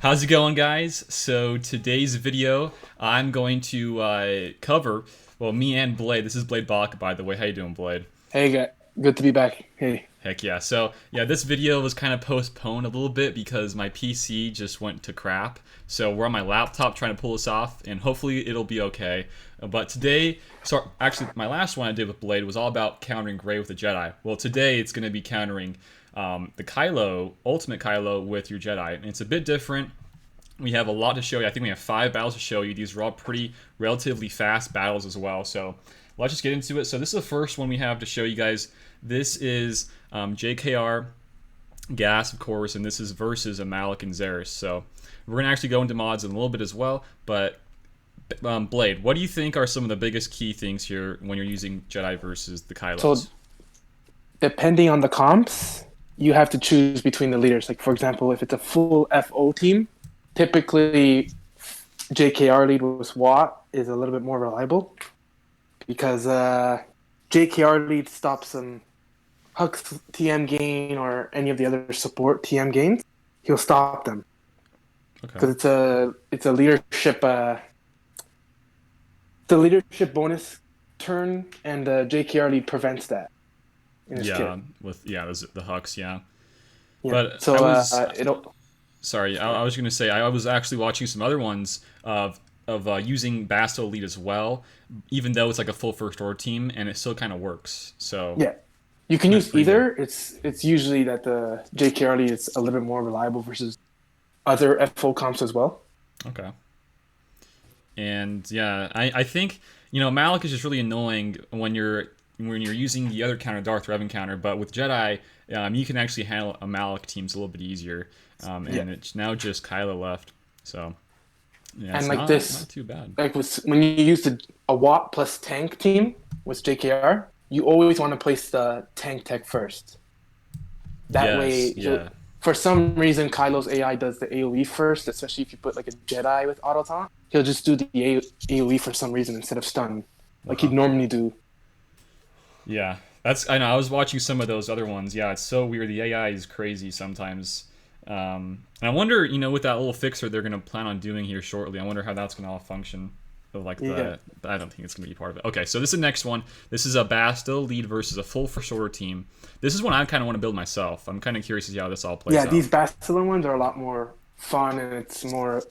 How's it going, guys? So today's video, I'm going to cover, well, me and Blade. This is Blade Bach, by the way. How you doing, Blade? Hey, good to be back. Hey. Heck yeah. So yeah, this video was kind of postponed a little bit because my PC just went to crap. So we're on my laptop trying to pull this off, and hopefully it'll be okay. But today, so actually my last one I did with Blade was all about countering Gray with the Jedi. Well, today it's going to be countering the Kylo, Ultimate Kylo with your Jedi. And it's a bit different. We have a lot to show you. I think we have 5 battles to show you. These are all pretty relatively fast battles as well. So let's just get into it. So this is the first one we have to show you guys. This is JKR Gas, of course, and this is versus a Malak and Zeris. So we're going to actually go into mods in a little bit as well. But Blade, what do you think are some of the biggest key things here when you're using Jedi versus the So, Kylos? depending on the comps, you have to choose between the leaders. Like, for example, if it's a full FO team, typically JKR lead with Watt is a little bit more reliable because JKR lead stops Huck's TM gain or any of the other support TM gains. He'll stop them Okay. because it's a leadership the leadership bonus turn, and JKR lead prevents that in his Yeah, kit. those, the Hux, yeah. Yeah. But So I was it'll sorry, I was gonna say I was actually watching some other ones of using Bastila lead as well, even though it's like a full first order team, and it still kind of works. So yeah. You can that's use pretty good. either. It's usually that the JKR lead is a little bit more reliable versus other FO comps as well. Okay. And yeah, I think Malik is just really annoying when you're using the other counter, Darth Revan counter, but with Jedi, you can actually handle a Malik teams a little bit easier. Yeah. And it's now just Kylo left, so yeah, And it's like not this, too bad. like when you use a Watt plus tank team with JKR, you always want to place the tank tech first. That way, Yes, yeah. for some reason, Kylo's AI does the AoE first, especially if you put like a Jedi with auto taunt. He'll just do the AoE for some reason instead of stun, like he'd Uh-huh. normally do. Yeah, I know. I was watching some of those other ones. Yeah, it's so weird. The AI is crazy sometimes. And I wonder, with that little fixer they're gonna plan on doing here shortly. I wonder how that's gonna all function. Of like Yeah. I don't think it's gonna be part of it. Okay, so this is the next one. This is a Bastille lead versus a full first order team. This is one I kind of want to build myself. I'm kind of curious to see how this all plays Yeah, out. these Bastila ones are a lot more fun and it's more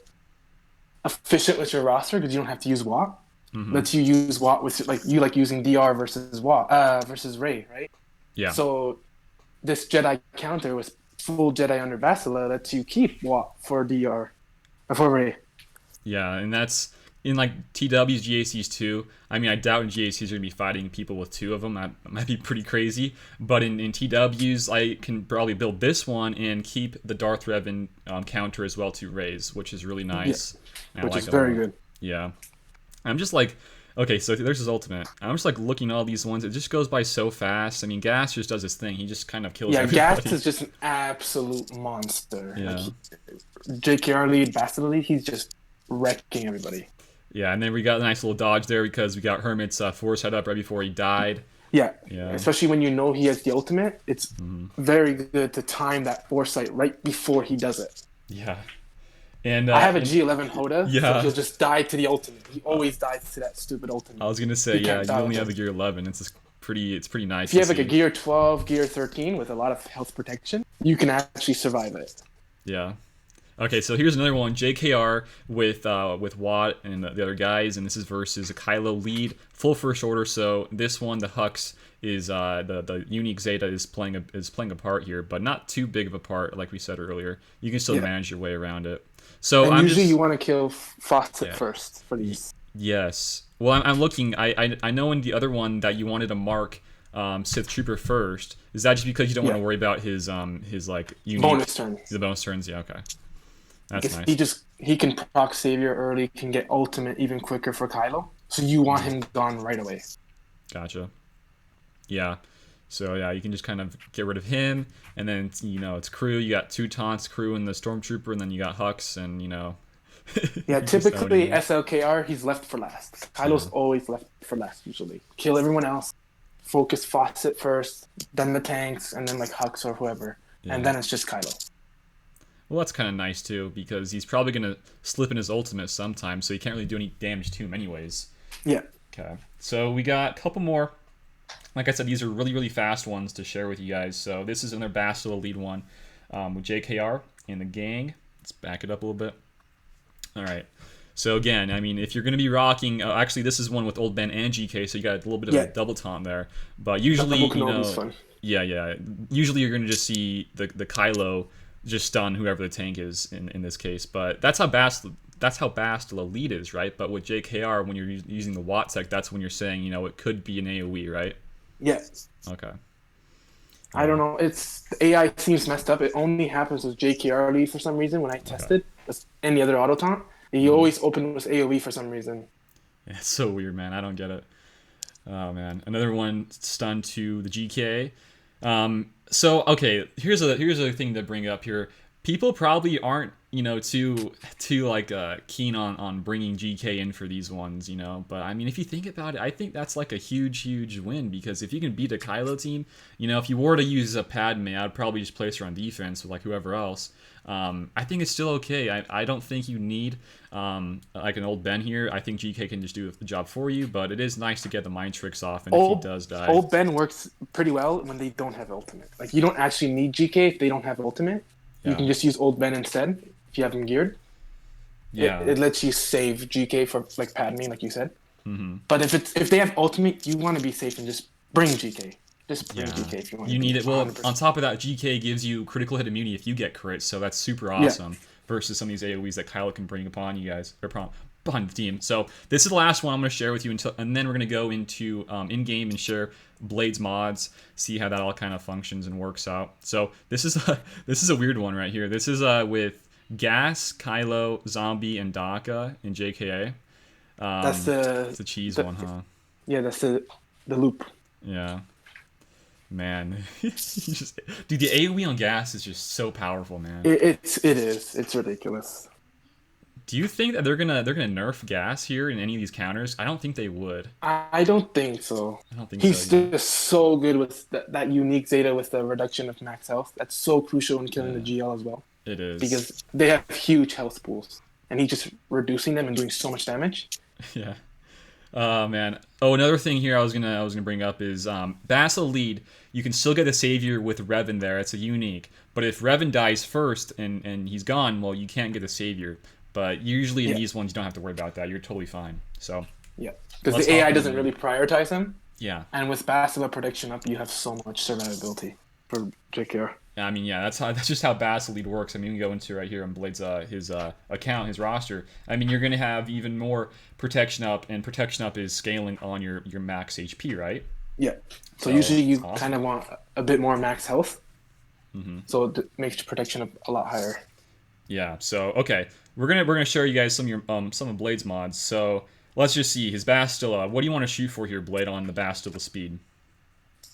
efficient with your roster because you don't have to use Watt. Hmm. Lets you use Watt with like using DR versus Watt versus Ray, right? Yeah, So this Jedi counter with full Jedi under Bastila lets you keep Watt for DR for Ray. yeah, and that's in like TWs, GACs too. I mean, I doubt in GACs you're gonna be fighting people with 2 of them. That might be pretty crazy. But in TWs, I can probably build this one and keep the Darth Revan counter as well to raise, which is really Yeah, nice. And I which like is it a very lot. good. Yeah, I'm just like, okay, so there's his ultimate. I'm just like looking at all these ones. It just goes by so fast. I mean, Gas just does his thing. He just kind of kills Yeah, Gas everybody. is just an absolute monster. Like Yeah. JKR lead, Bastila lead, he's just wrecking everybody. Yeah, and then we got a nice little dodge there because we got Hermit's force head up right before he died. Yeah, Yeah. especially when you know he has the ultimate, it's Hmm. very good to time that foresight right before he does it. Yeah. And I have a and G11 Hoda, so yeah, he'll just die to the ultimate. He always dies to that stupid I ultimate. was gonna say You yeah. can't You die only with have him. the gear 11. It's pretty nice If you to have like a see. gear 12, gear 13 with a lot of health protection, you can actually survive it. Yeah. Okay, so here's another one. JKR with Watt and the other guys, and this is versus a Kylo lead, full first order. So this one, the Hux is the unique Zeta is playing a part here, but not too big of a part, like we said earlier. You can still Yeah. manage your way around it. So And I'm usually you just want to kill Fawcett yeah. first for Y- these. yes. Well, I'm looking. I know in the other one that you wanted to mark Sith Trooper first. Is that just because you don't want Yeah. to worry about his like unique Bonus turn. the bonus turns? Yeah. Okay. That's Because nice. he can proc Savior early, can get ultimate even quicker for Kylo. So you want him gone right away. Gotcha. Yeah. So yeah, you can just kind of get rid of him, and then it's crew. You got 2 taunts, crew, and the stormtrooper, and then you got Hux, and Yeah, you're just owning typically it. SLKR, he's left for last. Yeah. Kylo's always left for last, usually. Kill everyone else, focus Fawcett first, then the tanks, and then like Hux or whoever. And Yeah. then it's just Kylo. Well, that's kind of nice too, because he's probably gonna slip in his ultimate sometime, so you can't really do any damage to him anyways. Yeah. Okay, so we got a couple more. Like I said, these are really, really fast ones to share with you guys. So this is another Bastila lead one with JKR and the gang. Let's back it up a little bit. All right. So again, I mean, if you're going to be rocking, actually, this is one with Old Ben and GK, so you got a little bit of a double taunt there. But usually, fun. yeah. Usually, you're going to just see the Kylo just stun whoever the tank is in this case. But that's how Bastila lead is, right? But with JKR, when you're using the Watt tech, that's when you're saying, it could be an AOE, right? Yeah. Okay. I don't know. The AI seems messed up. It only happens with JKR lead for some reason when I tested. With any other auto taunt, you always open with AOE for some reason. Yeah, it's so weird, man. I don't get it. Oh man, another one stun to the GK. So okay, here's a thing to bring up here. People probably aren't too like keen on bringing GK in for these ones, but I mean, if you think about it, I think that's like a huge win, because if you can beat a Kylo team, if you were to use a Padme, I'd probably just place her on defense with like whoever else. I think it's still okay. I don't think you need like an Old Ben here. I think GK can just do the job for you, but it is nice to get the mind tricks off, and if he does die, Old Ben works pretty well when they don't have ultimate. Like, you don't actually need GK if they don't have ultimate. You can just use Old Ben instead if you have him geared. Yeah, it lets you save GK for like Padme, like you said. Mm-hmm. But if they have ultimate, you want to be safe and just bring GK. Just bring GK if you want. You need it. Well, on top of that, GK gives you critical hit immunity if you get crits, so that's super awesome. Versus some of these AOEs that Kylo can bring upon you guys, or upon the team. So this is the last one I'm going to share with you, and then we're going to go into in-game and share Blades mods, see how that all kind of functions and works out. So this is a weird one right here. This is with Gas, Kylo, Zombie, and Daka in JKA. That's the cheese one, huh? Yeah, that's the loop. Yeah. Man, dude, the AoE on Gas is just so powerful, man. It is. It's ridiculous. Do you think that they're gonna nerf Gas here in any of these counters? I don't think they would. I don't think so. I don't think He's so. He's just so good with that unique Zeta with the reduction of max health. That's so crucial in killing the GL as well. It is. Because they have huge health pools, and he's just reducing them and doing so much damage. Yeah. Oh man. Oh, another thing here I was gonna bring up is Bastila lead. You can still get a savior with Revan there. It's a unique. But if Revan dies first and he's gone, well, you can't get a savior. But usually in these ones, you don't have to worry about that. You're totally fine. So yeah, because the AI doesn't really prioritize him. Yeah. And with Bastila prediction up, you have so much survivability for JKR. I mean, yeah, that's just how Bastila lead works. I mean, we can go into right here on Blade's his account, his roster. I mean, you're gonna have even more protection up, and protection up is scaling on your max HP, right? Yeah. So usually you kind of want a bit more max health. Mm-hmm. So it makes protection up a lot higher. Yeah. So okay, we're gonna show you guys some of your some of Blade's mods. So let's just see his Bastila. What do you want to shoot for here, Blade, on the Bastila speed?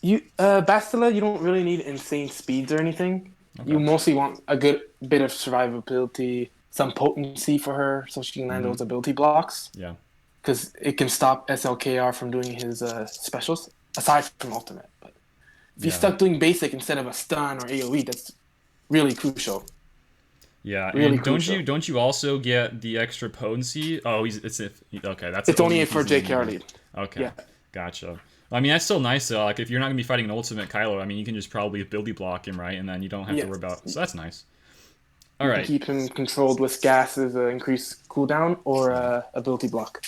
Bastila, you don't really need insane speeds or anything. Okay. You mostly want a good bit of survivability, some potency for her, so she can land those ability blocks. Yeah. Because it can stop SLKR from doing his specials, aside from ultimate. But if you're stuck doing basic instead of a stun or AoE, that's really crucial. Yeah, really and crucial. don't you also get the extra potency? Oh, it's only for JKR lead. Okay, gotcha. I mean, that's still nice though. Like, if you're not gonna be fighting an ultimate Kylo, I mean, you can just probably ability block him, right? And then you don't have to worry about. So that's nice. All right. Keep him controlled with Gas's increased cooldown or ability block.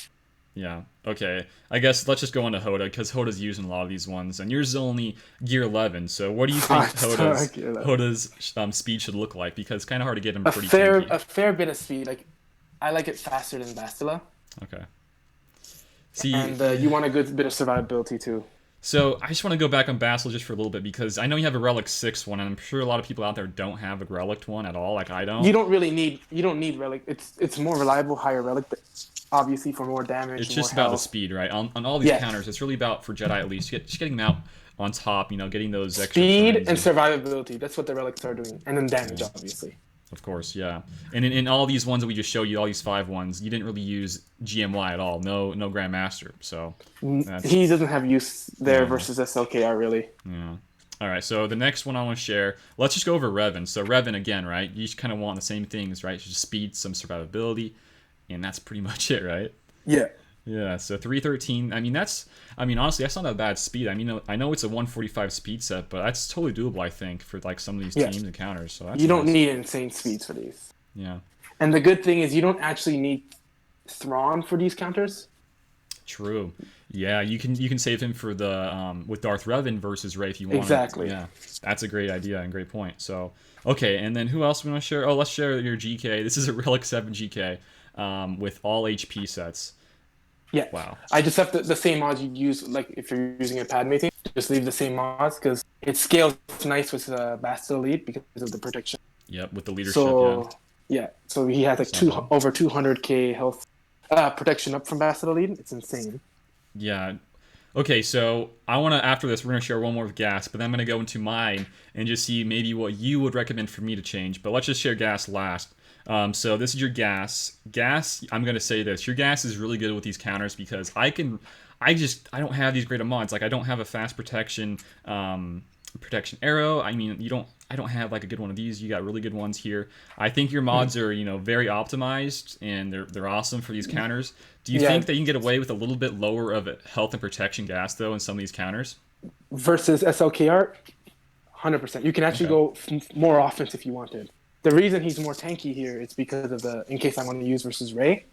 Yeah. Okay. I guess let's just go on to Hoda, because Hoda's using a lot of these ones, and yours is only gear 11. So what do you think Hoda's speed should look like? Because it's kind of hard to get him pretty tanky. A fair bit of speed. Like, I like it faster than Bastila. Okay. See, and you want a good bit of survivability too. So I just want to go back on Bastila just for a little bit, because I know you have a Relic 6 one, and I'm sure a lot of people out there don't have a Relic one at all. Like, I don't. You don't need Relic. It's more reliable, higher Relic, but obviously for more damage. It's just about the speed, right? On all these counters, it's really about, for Jedi at least, just getting them out on top. Getting those extra speed and survivability. That's what the Relics are doing, and then damage, obviously. Of course, yeah. And in all these ones that we just showed you, all these 5 ones, you didn't really use GMY at all. No Grandmaster. So he doesn't have use there versus SLKR, really. Yeah. All right, so the next one I want to share, let's just go over Revan. So Revan again, right? You just kind of want the same things, right? Just speed, some survivability, and that's pretty much it, right? Yeah. Yeah, so 313. I mean, honestly, that's not a bad speed. I mean, I know it's a 145 speed set, but that's totally doable, I think, for like some of these Yeah. teams and counters. So that's You don't nice. need insane speeds for these. Yeah, And the good thing is you don't actually need Thrawn for these counters. true. Yeah, you can save him for the with Darth Revan versus Rey if you want. Exactly. Yeah, that's a great idea and great point. So okay, and then who else we want to share? Oh, let's share your GK. This is a Relic 7 GK with all HP sets. Yeah. Wow. I just have the same mods you'd use, like if you're using a Padme thing, just leave the same mods because it scales nice with Bastila Lead because of the protection. Yep, with the leadership. So so he has like over 200k health protection up from Bastila Lead. It's insane. Yeah. Okay, so I want to, after this, we're going to share one more with Gas, but then I'm going to go into mine and just see maybe what you would recommend for me to change. But let's just share Gas last. So this is your Gas. Gas, I'm going to say this. Your Gas is really good with these counters because I don't have these great of mods. Like, I don't have a fast protection arrow. I mean, I don't have like a good one of these. You got really good ones here. I think your mods are, very optimized and they're awesome for these counters. Do you think that you can get away with a little bit lower of health and protection gas though in some of these counters? Versus SLKR, 100%. You can actually go more offense if you wanted. The reason he's more tanky here is because of in case I want to use versus Rey,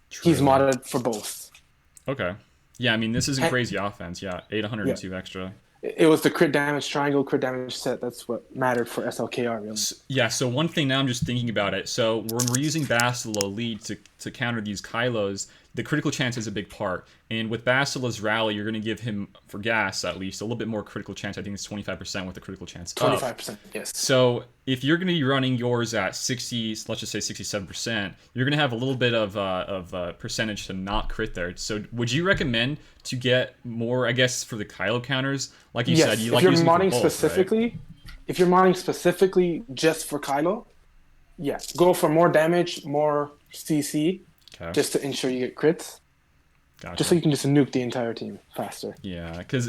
he's modded for both. Okay. Yeah, I mean, this isn't crazy offense. Yeah, 802 extra. It was the crit damage triangle, crit damage set. That's what mattered for SLKR, really. So one thing now I'm just thinking about it. So when we're using Bastila lead to counter these Kylos, the critical chance is a big part. And with Bastila's rally, you're going to give him, for gas at least, a little bit more critical chance. I think it's 25% with the critical chance. 25%, yes. So if you're going to be running yours at 60, let's just say 67%, you're going to have a little bit of percentage to not crit there. So would you recommend to get more, I guess, for the Kylo counters? Like you said, you like using them for both, right? If you're modding specifically just for Kylo, go for more damage, more CC, just to ensure you get crits. Gotcha. Just so you can just nuke the entire team faster. Yeah, because,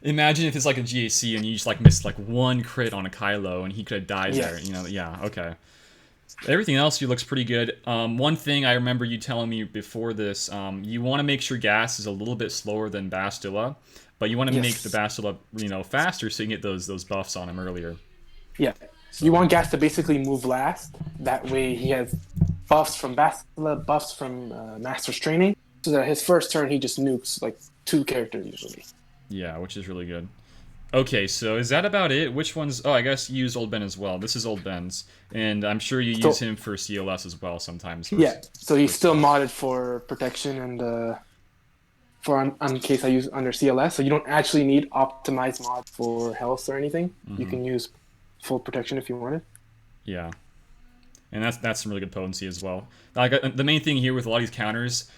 imagine if it's like a GAC and you just like missed like one crit on a Kylo and he could have died there. Yeah, okay. Everything else you looks pretty good. One thing I remember you telling me before this, you want to make sure gas is a little bit slower than Bastila, but you want to make the Bastila, faster so you can get those buffs on him earlier. Yeah. So you want gas to basically move last. That way he has buffs from Bastila, buffs from Master's Training. So that his first turn he just nukes like 2 characters usually. Yeah, which is really good. Okay, so is that about it? Which ones? Oh, I guess you use Old Ben as well. This is Old Ben's, and I'm sure you use him for CLS as well sometimes. Yeah, so he's still modded for protection and for on case I use under CLS. So you don't actually need optimized mods for health or anything. You can use full protection if you wanted. Yeah, and that's some really good potency as well. Like the main thing here with a lot of these counters.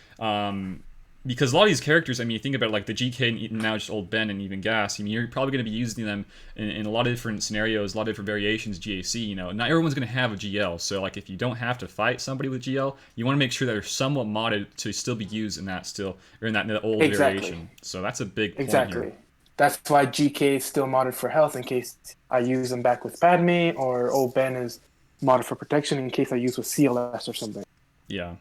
Because a lot of these characters, I mean, you think about like the GK and now just Old Ben and even Gas. I mean, you're probably going to be using them in a lot of different scenarios, a lot of different variations. GAC, not everyone's going to have a GL. So like, if you don't have to fight somebody with GL, you want to make sure that they're somewhat modded to still be used in that old variation. So that's a big point here. That's why GK is still modded for health in case I use them back with Padme, or Old Ben is modded for protection in case I use with CLS or something. Yeah.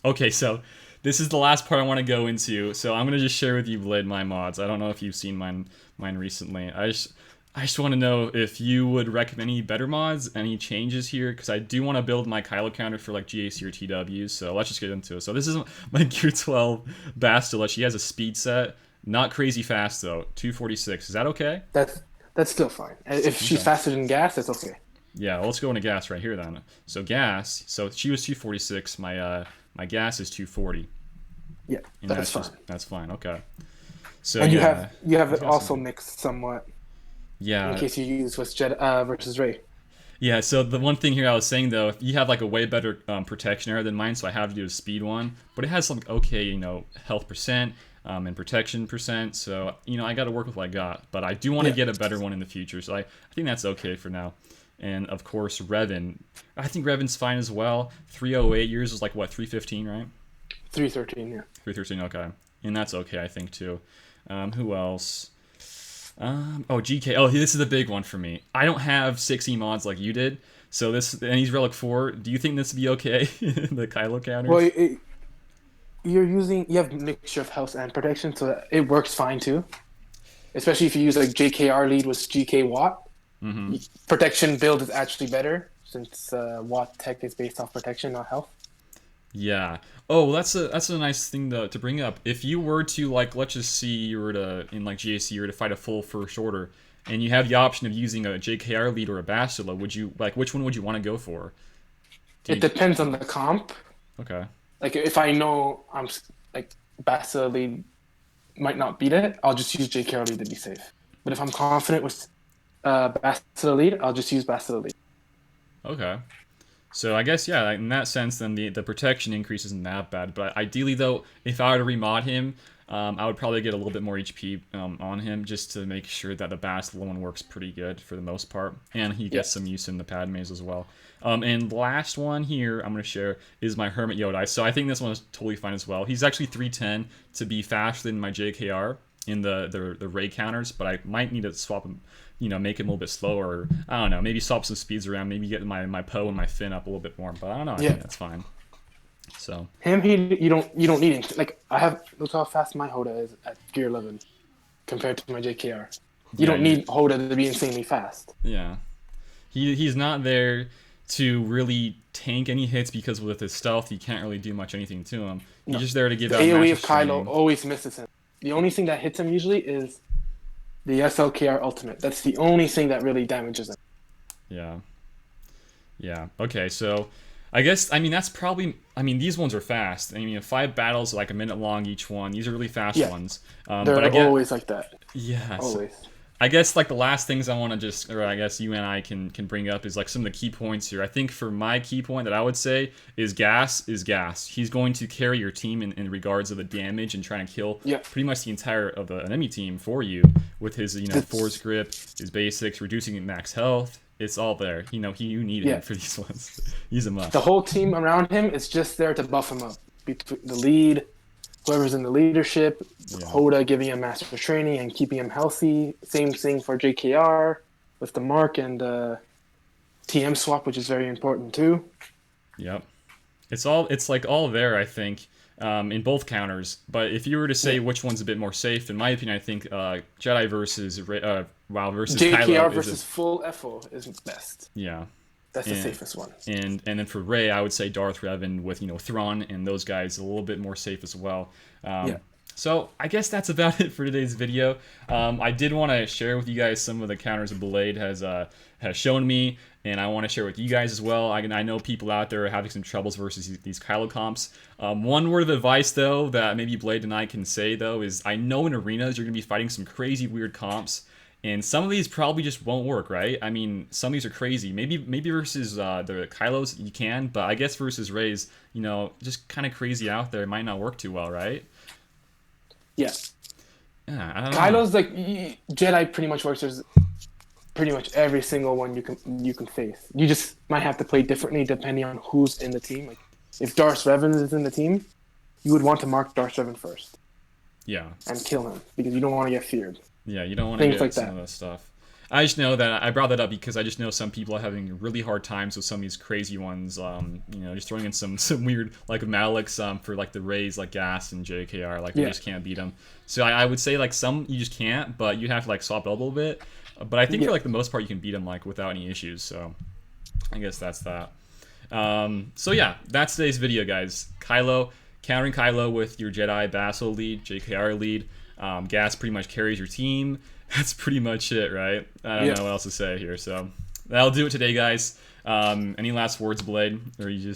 Okay, so. This is the last part I want to go into, so I'm gonna just share with you, Blade, my mods. I don't know if you've seen mine recently. I just want to know if you would recommend any better mods, any changes here, because I do want to build my Kylo counter for like GAC or TWs. So let's just get into it. So this is my Gear 12 Bastila. She has a speed set, not crazy fast though, 246. Is that okay? That's still fine. If she's faster than Gas, that's okay. Yeah, well, let's go into Gas right here then. So Gas, so she was 246. My Gas is 240. Yeah, that's fine. That's fine. Okay. So and you have it also mixed somewhat. Yeah. In case you use with Jedi versus Rey. Yeah. So the one thing here I was saying though, if you have like a way better protection arrow than mine, so I have to do a speed one, but it has some okay, health percent and protection percent. So I got to work with what I got, but I do want to get a better one in the future. So I think that's okay for now. And of course Revan, I think Revan's fine as well. 308 yours is like what, 315, right? 313, yeah. 313, okay. And that's okay, I think, too. Who else? Oh, GK. Oh, this is a big one for me. I don't have 6E mods like you did, so and he's Relic 4. Do you think this would be okay? The Kylo counters? Well, you have a mixture of health and protection, so it works fine too. Especially if you use like JKR lead with GK Watt. Protection build is actually better since Watt tech is based off protection, not health. Yeah. Oh, that's a nice thing to bring up. If you were to like, let's just see, you were to in like GAC, you were to fight a full first order, and you have the option of using a JKR lead or a Bastila, would you like which one would you want to go for? It depends on the comp. Okay. Like if I know I'm like Bastila lead might not beat it, I'll just use JKR lead to be safe. But if I'm confident with Bastila lead, I'll just use Bastila lead. Okay. So I guess, yeah, in that sense, then the protection increase isn't that bad. But ideally, though, if I were to remod him, I would probably get a little bit more HP on him just to make sure that the Bastila one works pretty good for the most part. And he gets some use in the Padmes as well. And the last one here I'm going to share is my Hermit Yodai. So I think this one is totally fine as well. He's actually 310 to be faster than my JKR in the Ray counters, but I might need to swap him, make him a little bit slower. I don't know, maybe swap some speeds around, maybe get my Poe and my Finn up a little bit more, but I don't know, I think that's fine. So him, you don't need him. Like look how fast my Hoda is at gear 11 compared to my JKR. You don't need Hoda to be insanely fast. Yeah, he's not there to really tank any hits because with his stealth, you can't really do much anything to him. He's just there to give out AoE of Kylo always misses him. The only thing that hits him usually is the SLKR ultimate. That's the only thing that really damages him. Yeah. Yeah. Okay, so I guess, that's probably, these ones are fast. 5 battles like a minute long each one. These are really fast ones. They're always like that. Yeah. Always. I guess like the last things I want to I guess you and I can bring up is like some of the key points here. I think for my key point that I would say is gas. He's going to carry your team in regards of the damage and trying to kill pretty much the entire of the enemy team for you with his force grip, his basics, reducing max health. It's all there. You need him for these ones. He's a must. The whole team around him is just there to buff him up. Between the lead, whoever's in the leadership, Hoda giving him master training and keeping him healthy. Same thing for JKR with the mark and TM swap, which is very important too. Yep. It's like all there, I think, in both counters. But if you were to say which one's a bit more safe, in my opinion, I think Jedi versus versus JKR Kylo versus full FO is best. Yeah. That's the safest one. And then for Rey, I would say Darth Revan with Thrawn and those guys a little bit more safe as well. So I guess that's about it for today's video. I did want to share with you guys some of the counters that Blade has shown me, and I want to share with you guys as well. I know people out there are having some troubles versus these Kylo comps. One word of advice though that maybe Blade and I can say though is I know in arenas you're gonna be fighting some crazy weird comps. And some of these probably just won't work, right? Some of these are crazy. Maybe versus the Kylos you can, but I guess versus Rey's, just kind of crazy out there. It might not work too well, right? Yeah. Yeah, I don't know. Kylo's like Jedi pretty much works as pretty much every single one you can face. You just might have to play differently depending on who's in the team. Like if Darth Revan is in the team, you would want to mark Darth Revan first. Yeah. And kill him because you don't want to get feared. Yeah, you don't want to get some of that stuff. I just know that I brought that up because I just know some people are having really hard times with some of these crazy ones. Just throwing in some weird like Malak's for like the Rays like Gas and JKR like you just can't beat them. So I would say like some you just can't, but you have to like swap it up a little bit. But I think for like the most part you can beat them like without any issues. So I guess that's that. So yeah, that's today's video, guys. Countering Kylo with your Jedi Bastila lead, JKR lead. Gas pretty much carries your team. That's pretty much it, right? I don't know what else to say here. So that'll do it today, guys. Any last words, Blade? Or you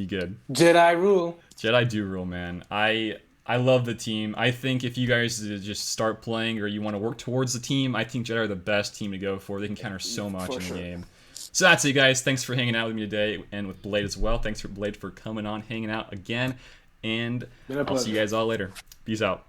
good? Jedi rule. Jedi do rule, man. I love the team. I think if you guys just start playing or you want to work towards the team, I think Jedi are the best team to go for. They can counter so much in the game. So that's it, guys. Thanks for hanging out with me today and with Blade as well. Thanks for Blade for coming on, hanging out again. And I'll see you guys all later. Peace out.